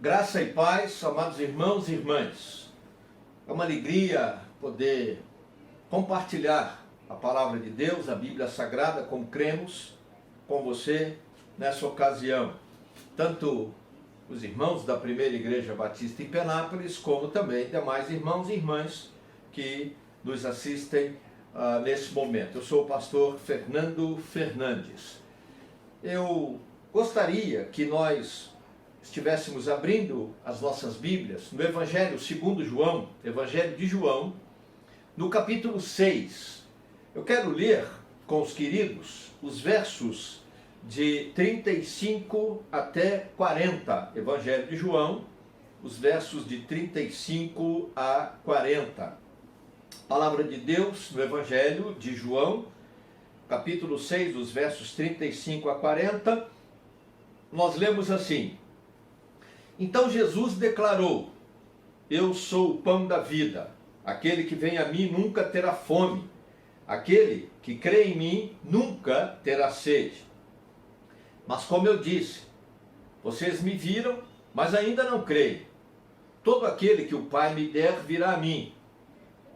Graça e paz, amados irmãos e irmãs. É uma alegria poder compartilhar a palavra de Deus, a Bíblia Sagrada, como cremos, com você nessa ocasião. Tanto os irmãos da Primeira Igreja Batista em Penápolis, como também demais irmãos e irmãs que nos assistem nesse momento. Eu sou o pastor Fernando Fernandes. Eu gostaria que nós estivéssemos abrindo as nossas Bíblias no Evangelho segundo João, Evangelho de João, no capítulo 6. Eu quero ler com os queridos os versos de 35 até 40. Evangelho de João, os versos de 35 a 40. Palavra de Deus no Evangelho de João, capítulo 6, os versos 35 a 40. Nós lemos assim: Então Jesus declarou: Eu sou o pão da vida. Aquele que vem a mim nunca terá fome. Aquele que crê em mim nunca terá sede. Mas como eu disse, vocês me viram, mas ainda não creem. Todo aquele que o Pai me der virá a mim.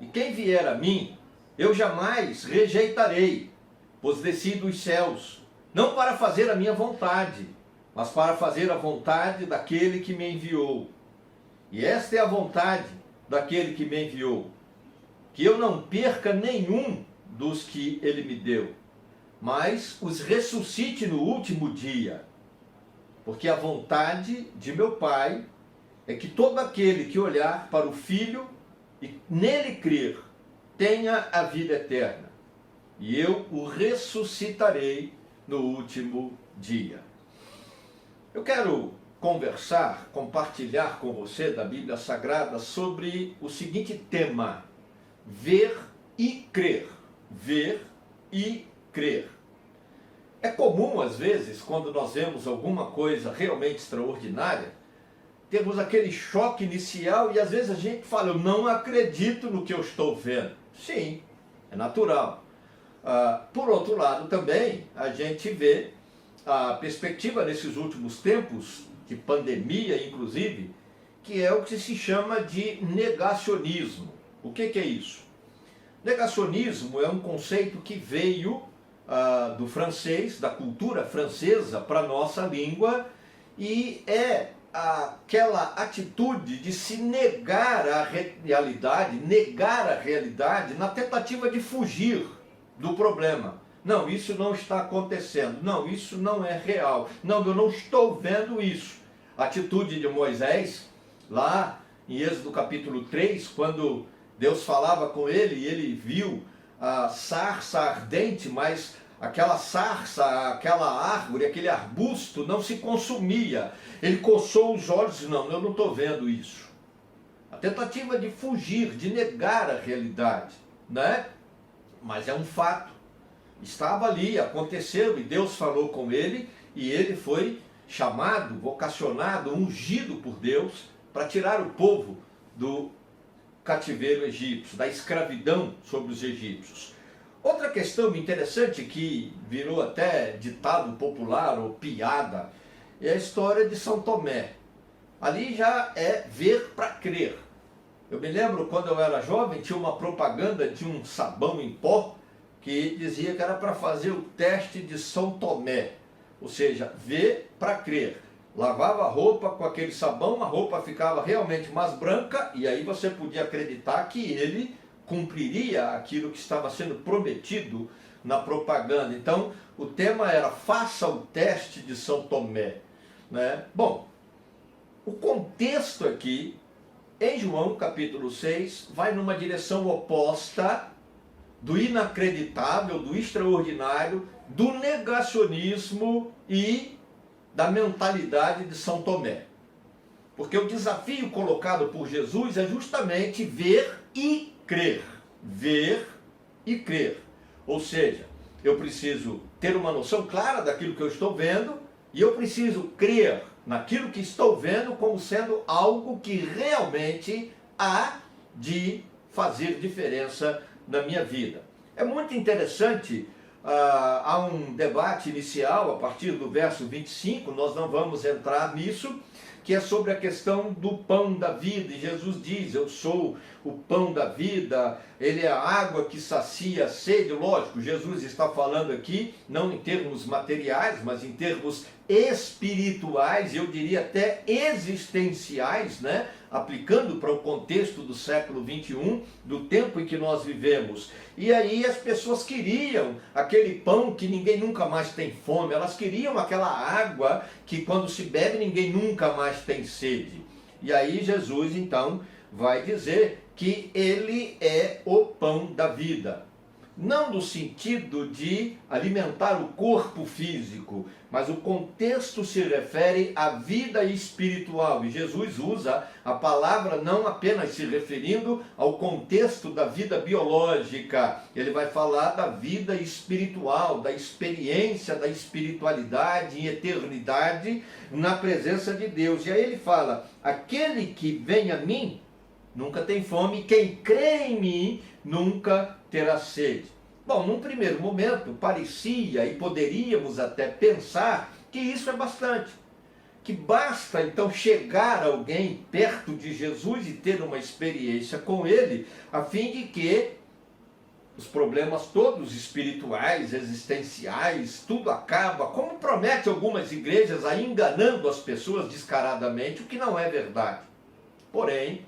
E quem vier a mim, eu jamais rejeitarei, pois desci dos céus, não para fazer a minha vontade, mas para fazer a vontade daquele que me enviou. E esta é a vontade daquele que me enviou, que eu não perca nenhum dos que ele me deu, mas os ressuscite no último dia. Porque a vontade de meu Pai é que todo aquele que olhar para o Filho e nele crer tenha a vida eterna, e eu o ressuscitarei no último dia. Eu quero compartilhar com você da Bíblia Sagrada sobre o seguinte tema: ver e crer. Ver e crer. É comum, às vezes, quando nós vemos alguma coisa realmente extraordinária, temos aquele choque inicial e às vezes a gente fala: eu não acredito no que eu estou vendo. Sim, é natural. Por outro lado também, a gente vê a perspectiva nesses últimos tempos, de pandemia inclusive, que é o que se chama de negacionismo. O que é isso? Negacionismo é um conceito que veio do francês, da cultura francesa para a nossa língua, e é aquela atitude de se negar a realidade na tentativa de fugir do problema. Não, isso não está acontecendo. Não, isso não é real. Não, eu não estou vendo isso. A atitude de Moisés, lá em Êxodo capítulo 3, quando Deus falava com ele e ele viu a sarça ardente, mas aquela sarça, aquela árvore, aquele arbusto não se consumia. Ele coçou os olhos e disse: não, eu não estou vendo isso. A tentativa de fugir, de negar a realidade, né? Mas é um fato. Estava ali, aconteceu, e Deus falou com ele, e ele foi chamado, vocacionado, ungido por Deus para tirar o povo do cativeiro egípcio, da escravidão sobre os egípcios. Outra questão interessante que virou até ditado popular ou piada é a história de São Tomé. Ali já é ver para crer. Eu me lembro quando eu era jovem, tinha uma propaganda de um sabão em pó que dizia que era para fazer o teste de São Tomé, ou seja, ver para crer. Lavava a roupa com aquele sabão, a roupa ficava realmente mais branca, e aí você podia acreditar que ele cumpriria aquilo que estava sendo prometido na propaganda. Então, o tema era: faça o teste de São Tomé, né? Bom, o contexto aqui, em João capítulo 6, vai numa direção oposta do inacreditável, do extraordinário, do negacionismo e da mentalidade de São Tomé. Porque o desafio colocado por Jesus é justamente ver e crer. Ver e crer. Ou seja, eu preciso ter uma noção clara daquilo que eu estou vendo, e eu preciso crer naquilo que estou vendo como sendo algo que realmente há de fazer diferença na minha vida. É muito interessante, há um debate inicial a partir do verso 25, nós não vamos entrar nisso, que é sobre a questão do pão da vida. E Jesus diz: eu sou o pão da vida, ele é a água que sacia a sede. Lógico, Jesus está falando aqui, não em termos materiais, mas em termos espirituais, eu diria até existenciais, né? Aplicando para o contexto do século 21, do tempo em que nós vivemos. E aí as pessoas queriam aquele pão que ninguém nunca mais tem fome, elas queriam aquela água que quando se bebe ninguém nunca mais tem sede. E aí Jesus então vai dizer que ele é o pão da vida. Não no sentido de alimentar o corpo físico, mas o contexto se refere à vida espiritual. E Jesus usa a palavra não apenas se referindo ao contexto da vida biológica. Ele vai falar da vida espiritual, da experiência da espiritualidade em eternidade na presença de Deus. E aí ele fala: aquele que vem a mim nunca tem fome, quem crê em mim nunca terá sede. Bom, num primeiro momento parecia e poderíamos até pensar que isso é bastante, que basta então chegar alguém perto de Jesus e ter uma experiência com ele, a fim de que os problemas todos espirituais, existenciais, tudo acaba, como promete algumas igrejas, aí enganando as pessoas descaradamente, o que não é verdade. Porém,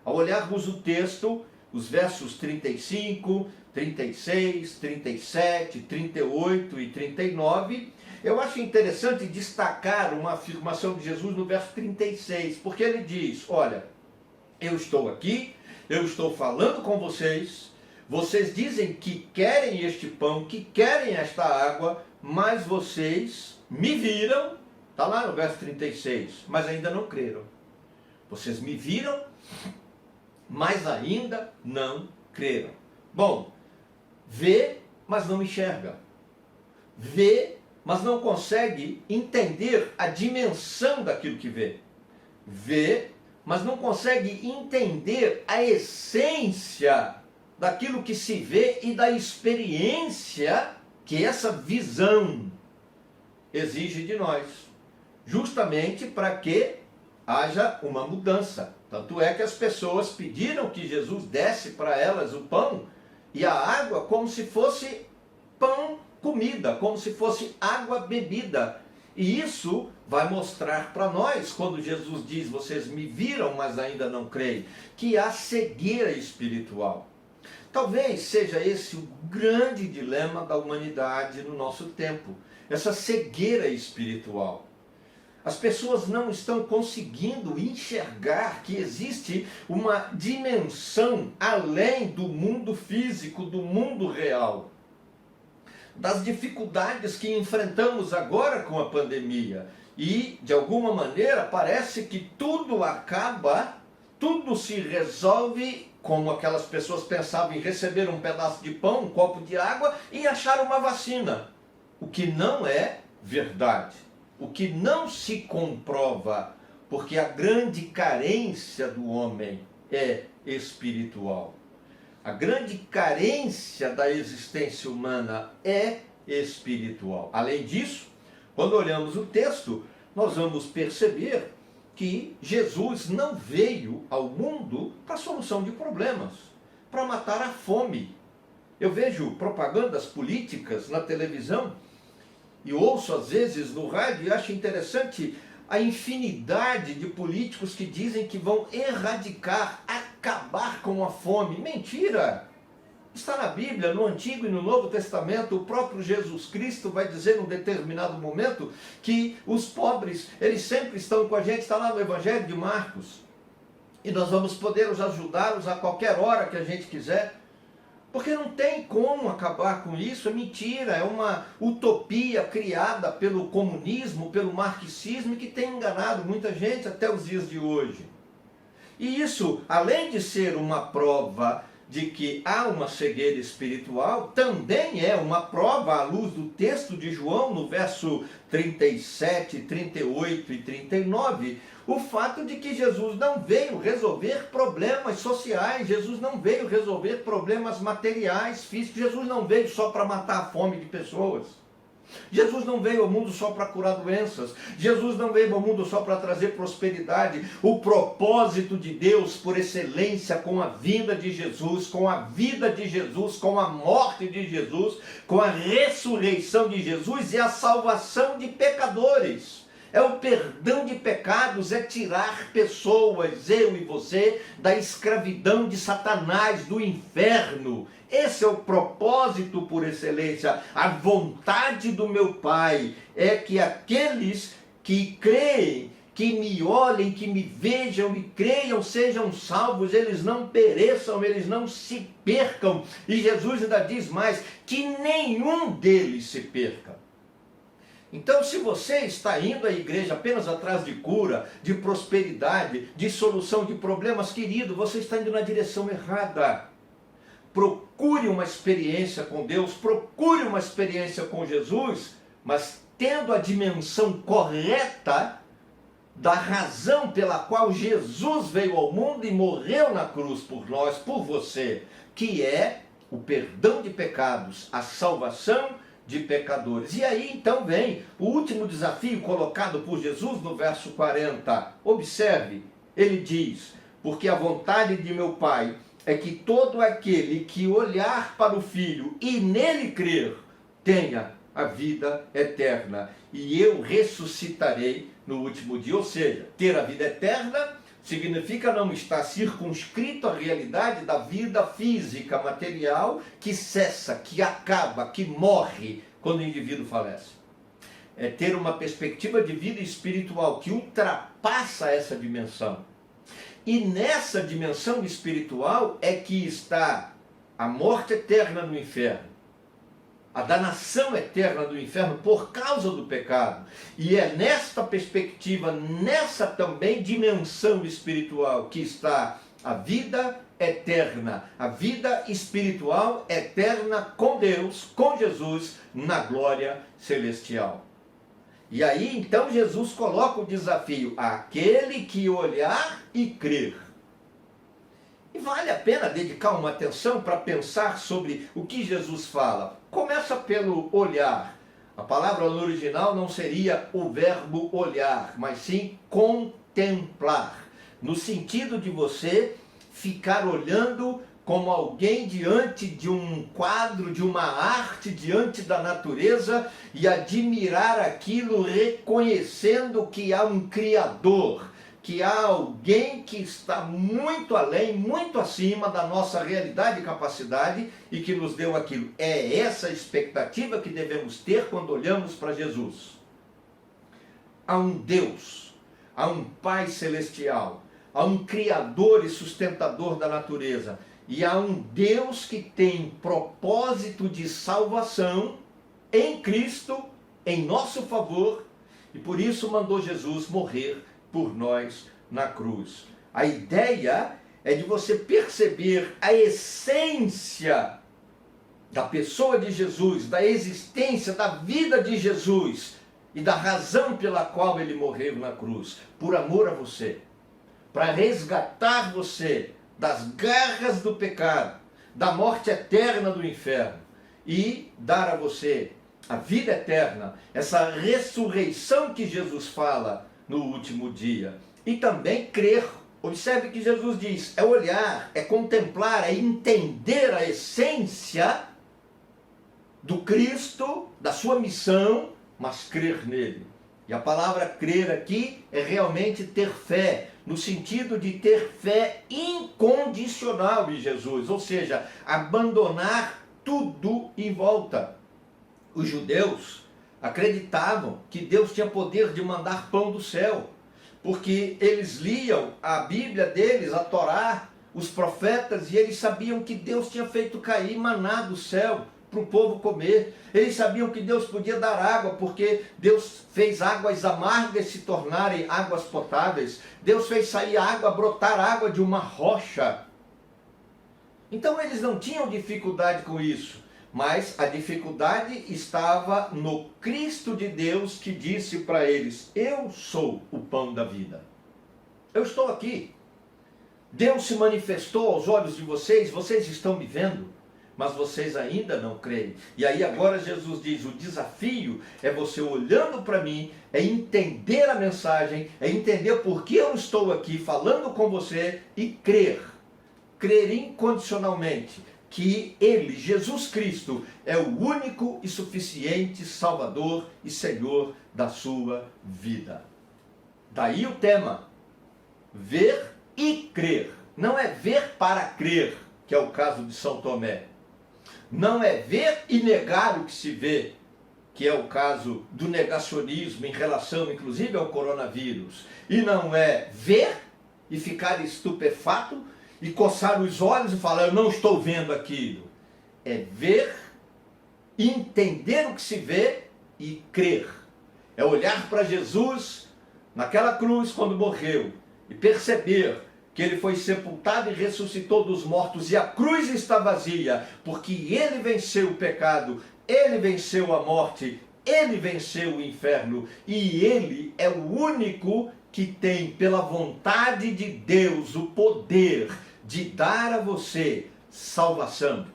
ao olharmos o texto, os versos 35, 36, 37, 38 e 39, eu acho interessante destacar uma afirmação de Jesus no verso 36, porque ele diz: olha, eu estou aqui, eu estou falando com vocês, vocês dizem que querem este pão, que querem esta água, mas vocês me viram, está lá no verso 36, mas ainda não creram. Vocês me viram, mas ainda não creram. Bom, vê, mas não enxerga. Vê, mas não consegue entender a dimensão daquilo que vê. Vê, mas não consegue entender a essência daquilo que se vê e da experiência que essa visão exige de nós. Justamente para que haja uma mudança. Tanto é que as pessoas pediram que Jesus desse para elas o pão e a água como se fosse pão comida, como se fosse água bebida. E isso vai mostrar para nós, quando Jesus diz: vocês me viram, mas ainda não creem, que há cegueira espiritual. Talvez seja esse o grande dilema da humanidade no nosso tempo, essa cegueira espiritual. As pessoas não estão conseguindo enxergar que existe uma dimensão além do mundo físico, do mundo real. Das dificuldades que enfrentamos agora com a pandemia. E, de alguma maneira, parece que tudo acaba, tudo se resolve, como aquelas pessoas pensavam em receber um pedaço de pão, um copo de água e achar uma vacina. O que não é verdade. O que não se comprova, porque a grande carência do homem é espiritual. A grande carência da existência humana é espiritual. Além disso, quando olhamos o texto, nós vamos perceber que Jesus não veio ao mundo para a solução de problemas, para matar a fome. Eu vejo propagandas políticas na televisão e ouço às vezes no rádio e acho interessante a infinidade de políticos que dizem que vão erradicar, acabar com a fome. Mentira! Está na Bíblia, no Antigo e no Novo Testamento, o próprio Jesus Cristo vai dizer num determinado momento que os pobres, eles sempre estão com a gente, está lá no Evangelho de Marcos. E nós vamos poder ajudá-los a qualquer hora que a gente quiser. Porque não tem como acabar com isso, é mentira, é uma utopia criada pelo comunismo, pelo marxismo, que tem enganado muita gente até os dias de hoje. E isso, além de ser uma prova de que há uma cegueira espiritual, também é uma prova à luz do texto de João, no verso 37, 38 e 39, o fato de que Jesus não veio resolver problemas sociais, Jesus não veio resolver problemas materiais, físicos, Jesus não veio só para matar a fome de pessoas. Jesus não veio ao mundo só para curar doenças. Jesus não veio ao mundo só para trazer prosperidade. O propósito de Deus, por excelência, com a vinda de Jesus, com a vida de Jesus, com a morte de Jesus, com a ressurreição de Jesus, é a salvação de pecadores. É o perdão de pecados, é tirar pessoas, eu e você, da escravidão de Satanás, do inferno. Esse é o propósito por excelência. A vontade do meu Pai é que aqueles que creem, que me olhem, que me vejam e creiam, sejam salvos, eles não pereçam, eles não se percam. E Jesus ainda diz mais, que nenhum deles se perca. Então, se você está indo à igreja apenas atrás de cura, de prosperidade, de solução de problemas, querido, você está indo na direção errada. Procure uma experiência com Deus, procure uma experiência com Jesus, mas tendo a dimensão correta da razão pela qual Jesus veio ao mundo e morreu na cruz por nós, por você, que é o perdão de pecados, a salvação de pecadores. E aí então vem o último desafio colocado por Jesus no verso 40. Observe, ele diz, porque a vontade de meu Pai é que todo aquele que olhar para o Filho e nele crer, tenha a vida eterna, e eu ressuscitarei no último dia. Ou seja, ter a vida eterna significa não estar circunscrito à realidade da vida física, material, que cessa, que acaba, que morre quando o indivíduo falece. É ter uma perspectiva de vida espiritual que ultrapassa essa dimensão. E nessa dimensão espiritual é que está a morte eterna no inferno, a danação eterna do inferno por causa do pecado. E é nesta perspectiva, nessa também dimensão espiritual, que está a vida eterna, a vida espiritual eterna com Deus, com Jesus, na glória celestial. E aí então Jesus coloca o desafio àquele que olhar e crer. E vale a pena dedicar uma atenção para pensar sobre o que Jesus fala. Começa pelo olhar. A palavra no original não seria o verbo olhar, mas sim contemplar. No sentido de você ficar olhando como alguém diante de um quadro, de uma arte, diante da natureza, e admirar aquilo reconhecendo que há um Criador, que há alguém que está muito além, muito acima da nossa realidade e capacidade e que nos deu aquilo. É essa expectativa que devemos ter quando olhamos para Jesus. Há um Deus, há um Pai celestial, há um Criador e sustentador da natureza, e há um Deus que tem propósito de salvação em Cristo, em nosso favor, e por isso mandou Jesus morrer por nós na cruz. A ideia é de você perceber a essência da pessoa de Jesus, da existência, da vida de Jesus e da razão pela qual ele morreu na cruz, por amor a você, para resgatar você das garras do pecado, da morte eterna do inferno e dar a você a vida eterna, essa ressurreição que Jesus fala no último dia. E também crer. Observe que Jesus diz, é olhar, é contemplar, é entender a essência do Cristo, da sua missão, mas crer nele. E a palavra crer aqui é realmente ter fé, no sentido de ter fé incondicional em Jesus, ou seja, abandonar tudo em volta. Os judeus acreditavam que Deus tinha poder de mandar pão do céu, porque eles liam a Bíblia deles, a Torá, os profetas, e eles sabiam que Deus tinha feito cair maná do céu para o povo comer. Eles sabiam que Deus podia dar água, porque Deus fez águas amargas se tornarem águas potáveis. Deus fez sair água, brotar água de uma rocha. Então eles não tinham dificuldade com isso. Mas a dificuldade estava no Cristo de Deus, que disse para eles, eu sou o pão da vida. Eu estou aqui. Deus se manifestou aos olhos de vocês, vocês estão me vendo. mas vocês ainda não creem. E aí agora Jesus diz, o desafio é você olhando para mim, é entender a mensagem, é entender por que eu estou aqui falando com você e crer. Crer incondicionalmente que Ele, Jesus Cristo, é o único e suficiente Salvador e Senhor da sua vida. Daí o tema, ver e crer. Não é ver para crer, que é o caso de São Tomé. Não é ver e negar o que se vê, que é o caso do negacionismo em relação, inclusive, ao coronavírus. E não é ver e ficar estupefato e coçar os olhos e falar, eu não estou vendo aquilo. É ver, entender o que se vê e crer. É olhar para Jesus naquela cruz quando morreu e perceber que ele foi sepultado e ressuscitou dos mortos e a cruz está vazia, porque ele venceu o pecado, ele venceu a morte, ele venceu o inferno e ele é o único que tem, pela vontade de Deus, o poder de dar a você salvação,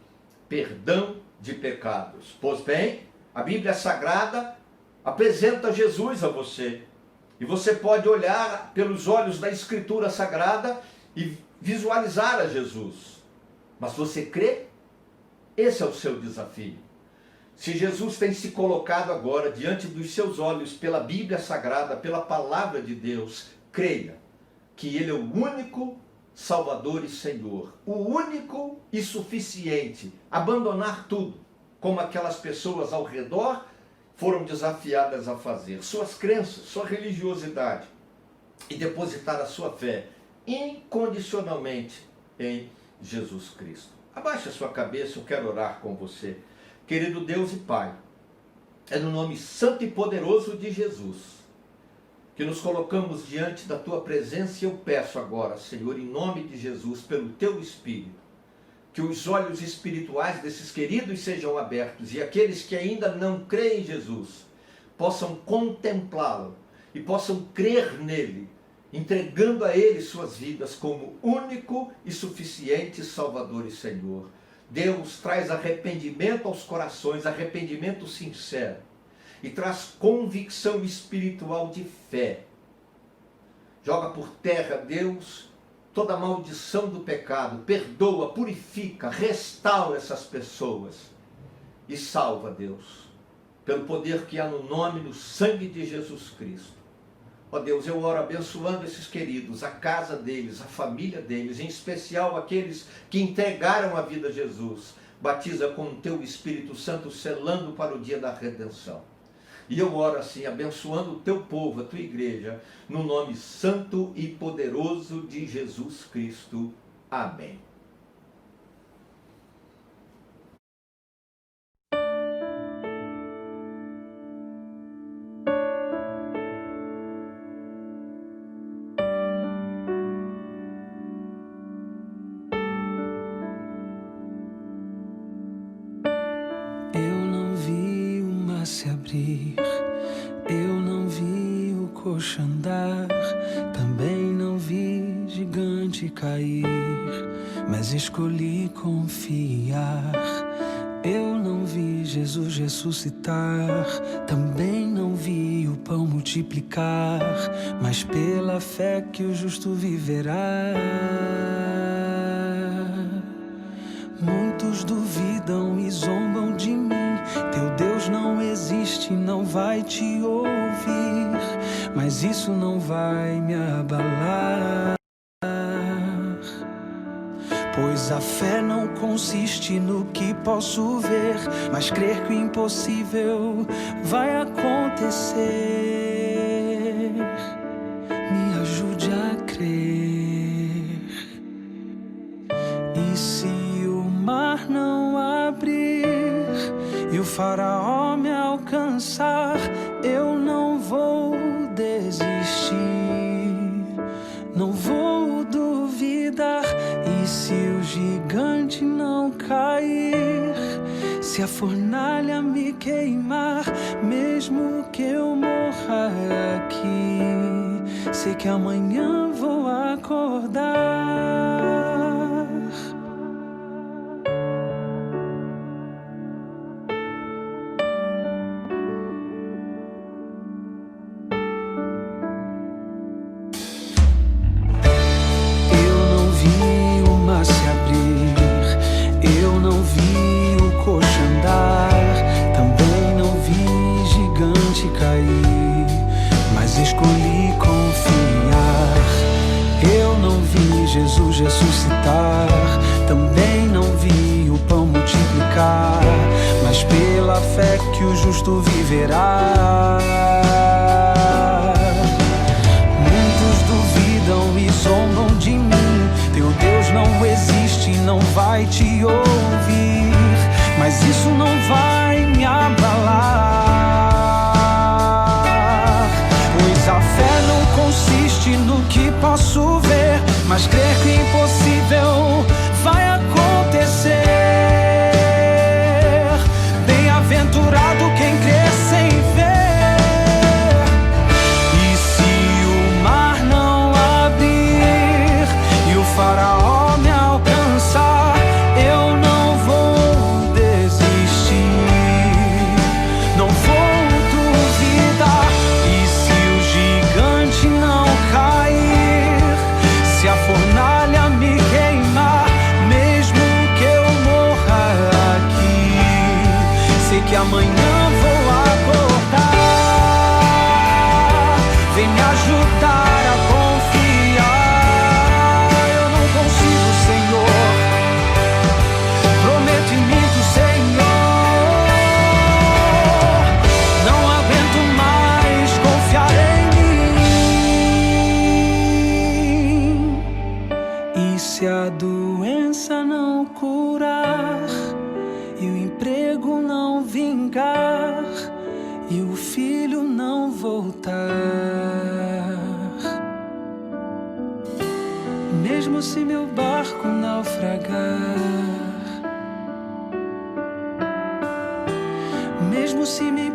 perdão de pecados. Pois bem, a Bíblia Sagrada apresenta Jesus a você. E você pode olhar pelos olhos da Escritura Sagrada e visualizar a Jesus. Mas você crê? Esse é o seu desafio. Se Jesus tem se colocado agora diante dos seus olhos pela Bíblia Sagrada, pela Palavra de Deus, creia que Ele é o único Salvador e Senhor, o único e suficiente. Abandonar tudo, como aquelas pessoas ao redor foram desafiadas a fazer, suas crenças, sua religiosidade, e depositar a sua fé incondicionalmente em Jesus Cristo. Abaixe a sua cabeça, eu quero orar com você. Querido Deus e Pai, é no nome santo e poderoso de Jesus que nos colocamos diante da Tua presença e eu peço agora, Senhor, em nome de Jesus, pelo Teu Espírito, que os olhos espirituais desses queridos sejam abertos e aqueles que ainda não creem em Jesus possam contemplá-lo e possam crer nele, entregando a ele suas vidas como único e suficiente Salvador e Senhor. Deus traz arrependimento aos corações, arrependimento sincero, e traz convicção espiritual de fé. Joga por terra, Deus, toda a maldição do pecado, perdoa, purifica, restaura essas pessoas e salva, Deus, pelo poder que há no nome, no sangue de Jesus Cristo. Ó Deus, eu oro abençoando esses queridos, a casa deles, a família deles, em especial aqueles que entregaram a vida a Jesus. Batiza com o Teu Espírito Santo, selando para o dia da redenção. E eu oro assim, abençoando o Teu povo, a Tua igreja, no nome santo e poderoso de Jesus Cristo. Amém. Eu não vi o mar se abrir, eu não vi o coxo andar, também não vi gigante cair, mas escolhi confiar. Eu não vi Jesus ressuscitar, também não vi o pão multiplicar, mas pela fé que o justo viverá. Muitos duvidam e zombam de mim, teu Deus não existe, não vai te ouvir, mas isso não vai me abalar. Pois a fé não consiste no que posso ver, mas crer que o impossível vai acontecer. Me ajude a crer. E se o mar não abrir e o faraó me alcançar, eu não vou desistir, não vou duvidar. E se o gigante não cair, se a fornalha me queimar, mesmo que eu morra aqui, sei que amanhã vou acordar. justo viverá. Muitos duvidam e zombam de mim. Teu Deus não existe, não vai te ouvir. Mas isso não vai me abalar, pois a fé não consiste no que posso ver, mas crer que o impossível vai acontecer. Bem-aventurado quem crê sem ver. E se o mar não abrir e o faraó me alcançar, eu não vou desistir, não vou duvidar. E se o gigante não cair, se a fornalha me queimar, mesmo que eu morra aqui, sei que amanhã vou acordar. Vem me ajudar a confiar. Eu não consigo, Senhor, prometo e minto, Senhor. Não aguento mais confiar em mim. E se a doença não curar, e o emprego não vingar, e o filho não voltar, mesmo se meu barco naufragar, mesmo se me